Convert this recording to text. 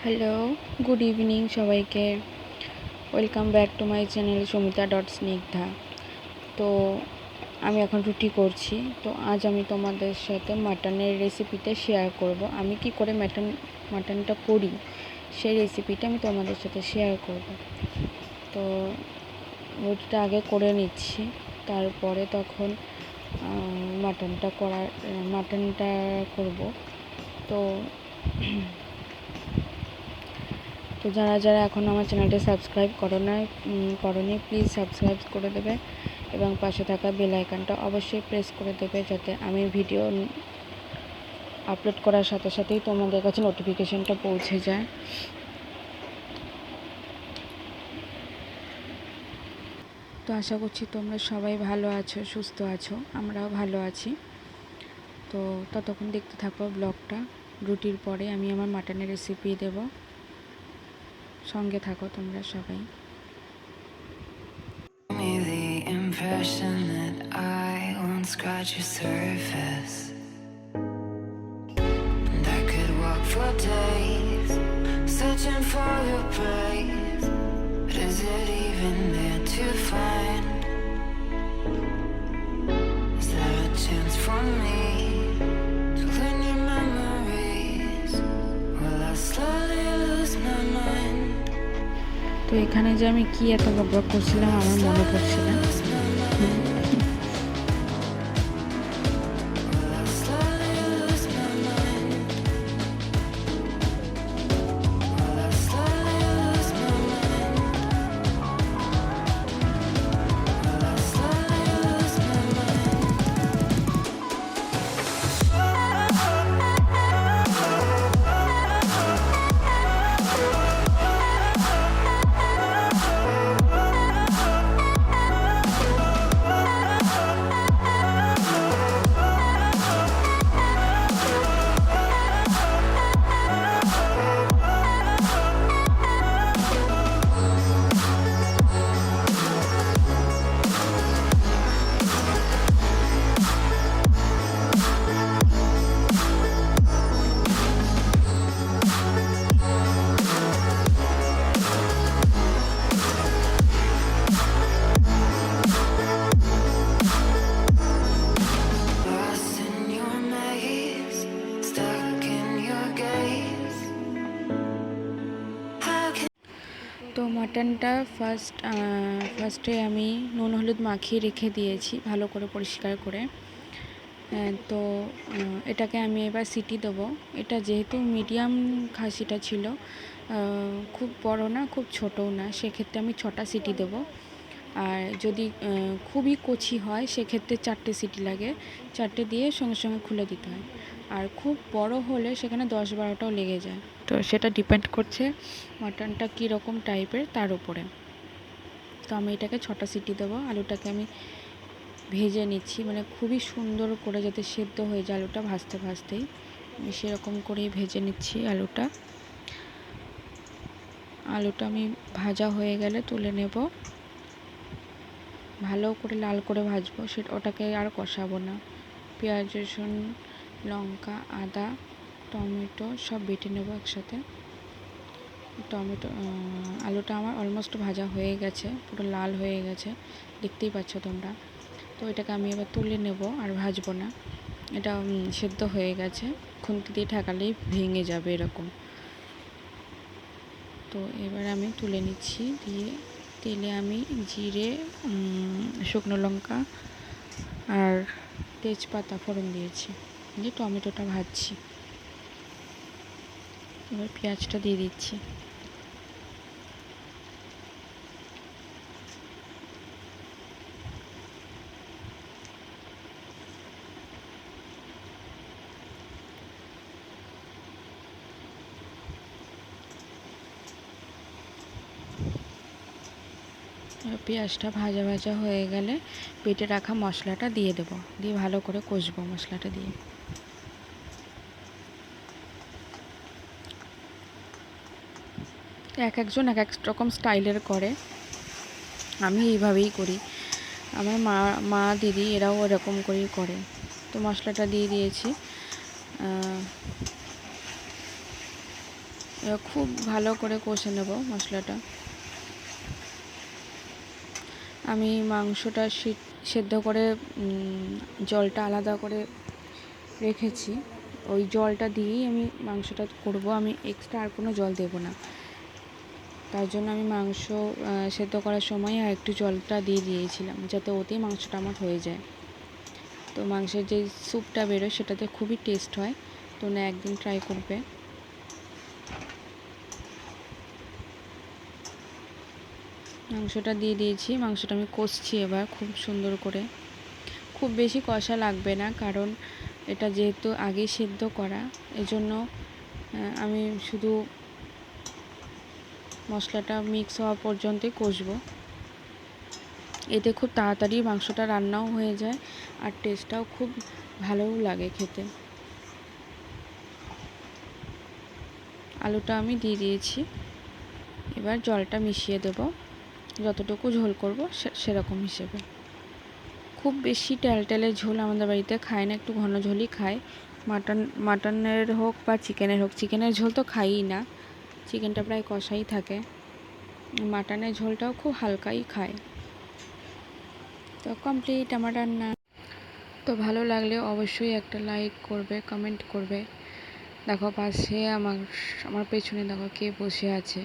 Hello, good evening সবাইকে। Welcome back to my channel Sumita dot Snigdha. তো আমি এখন রুটি করছি। তো আজ আমি তোমাদের সাথে মাটনের রেসিপিটা শেয়ার করব। আমি কি করে মাটনটা করি সেই রেসিপিটা আমি তোমাদের সাথে শেয়ার করব। তো রুটিটা আগে করে নিচ্ছি, তারপরে তখন মাটনটা করব। তো তো যারা এখন আমার চ্যানেলটা সাবস্ক্রাইব করনি প্লিজ সাবস্ক্রাইব করে দেবে এবং পাশে থাকা বেল আইকনটা অবশ্যই প্রেস করে দেবে, যাতে আমি ভিডিও আপলোড করার সাথে সাথেই তোমাদের কাছে নোটিফিকেশনটা পৌঁছে যায়। তো আশা করছি তোমরা সবাই ভালো আছো, সুস্থ আছো, আমরাও ভালো আছি। তো ততক্ষণ দেখতে থাকো ব্লগটা। রুটির পরে আমি আমার মাটনের রেসিপি দেব, সঙ্গে থাকো তোমরা সবাই। That I won't scratch your surface, and I could walk for days searching for your praise, but is it even there to find? Is there a chance for me to learn your memories? Will I slowly lose my mind? তো এখানে যে আমি কি এত বকবক করছিলাম আমার মনে পড়ছে না। Lost in your maze, stuck in your gaze. How can তো মাটনটা ফার্স্টে আমি নুন হলুদ মাখিয়ে রেখে দিয়েছি ভালো করে পরিষ্কার করে। তো এটাকে আমি এবার সিটি দেবো। এটা যেহেতু মিডিয়াম খাসিটা ছিল, খুব বড় না খুব ছোটও না, সেক্ষেত্রে আমি 6টা সিটি দেবো। আর যদি খুবই কচি হয় সেক্ষেত্রে 4টে সিটি লাগে, 4টে দিয়ে সঙ্গে সঙ্গে খুলে দিতে হয়। আর খুব বড় হলে সেখানে 10-12টাও লেগে যায়। তো সেটা ডিপেন্ড করছে মাটনটা কীরকম টাইপের তার উপরে। তো আমি এটাকে 6টা সিটি দেবো। আলুটাকে আমি ভেজে নিচ্ছি, মানে খুবই সুন্দর করে যাতে সেদ্ধ হয়ে যায় আলুটা ভাজতেই আমি সেরকম করেই ভেজে নিচ্ছি আলুটা। আমি ভাজা হয়ে গেলে তুলে নেব, ভালো করে লাল করে ভাজবো, ওটাকে আর কষাবো না। পেঁয়াজ রসুন লঙ্কা আদা টমেটো সব বেটে নেব একসাথে। আলুটা আমার অলমোস্ট ভাজা হয়ে গেছে, পুরো লাল হয়ে গেছে, দেখতেই পাচ্ছ তোমরা। তো এটাকে আমি এবার তুলে নেব, আর ভাজবো না। এটা সেদ্ধ হয়ে গেছে, খুন্তি দিয়ে ঠেকালেই ভেঙে যাবে এরকম। তো এবার আমি তুলে নিচ্ছি, দিয়ে তেলে আমি জিরে শুকনো লঙ্কা আর তেজপাতা ফোড়ন দিয়েছি, দিয়ে টমেটোটা ভাজছি। এবার পেঁয়াজটা দিয়ে দিচ্ছি। পেঁয়াজটা ভাজা হয়ে গেলে বেটে রাখা মশলাটা দিয়ে দেব, দিয়ে ভালো করে কষবো মশলাটা দিয়ে। একজন এক রকম স্টাইলের করে, আমি এইভাবেই করি। আমার মা দিদি এরাও এরকম করেই করে। তো মশলাটা দিয়ে দিয়েছি। এবার খুব ভালো করে কষে নেব মশলাটা। আমি মাংসটা সেদ্ধ করে জলটা আলাদা করে রেখেছি, ওই জলটা দিয়েই আমি মাংসটা করব। আমি এক্সট্রা আর কোনো জল দেব না। তার জন্য আমি মাংস সেদ্ধ করার সময় আর একটু জলটা দিয়ে দিয়েছিলাম, যাতে ওতেই মাংসটা আমার হয়ে যায়। তো মাংসের যে স্যুপটা বেরোয় সেটাতে খুবই টেস্ট হয়। তো না, একদিন ট্রাই করবে। মাংসটা দিয়ে দিয়েছি, মাংসটা আমি কষছি এবার খুব সুন্দর করে। খুব বেশি কষা লাগবে না, কারণ এটা যেহেতু আগেই সেদ্ধ করা, এজন্য আমি শুধু মশলাটা মিক্স হওয়া পর্যন্তই কষবো। এতে খুব তাড়াতাড়ি মাংসটা রান্নাও হয়ে যায়, আর টেস্টটাও খুব ভালোও লাগে খেতে। আলুটা আমি দিয়ে দিয়েছি, এবার জলটা মিশিয়ে দেব, যতটুকু ঝোল করব সেরকম হিসেবে। খুব বেশি টেলটেলে ঝোল আমাদের বাড়িতে খায় না, একটু ঘন ঝোলই খায়। মাটনের হোক বা চিকেনের হোক, চিকেনের ঝোল তো খাইই না, চিকেনটা প্রায় কষাই থাকে। মাটনের ঝোলটাও খুব হালকাই খায়। তো কমপ্লিট আমার রান্না। তো ভালো লাগলে অবশ্যই একটা লাইক করবে, কমেন্ট করবে। দেখো পাশে আমার পেছনে দেখো কে বসে আছে।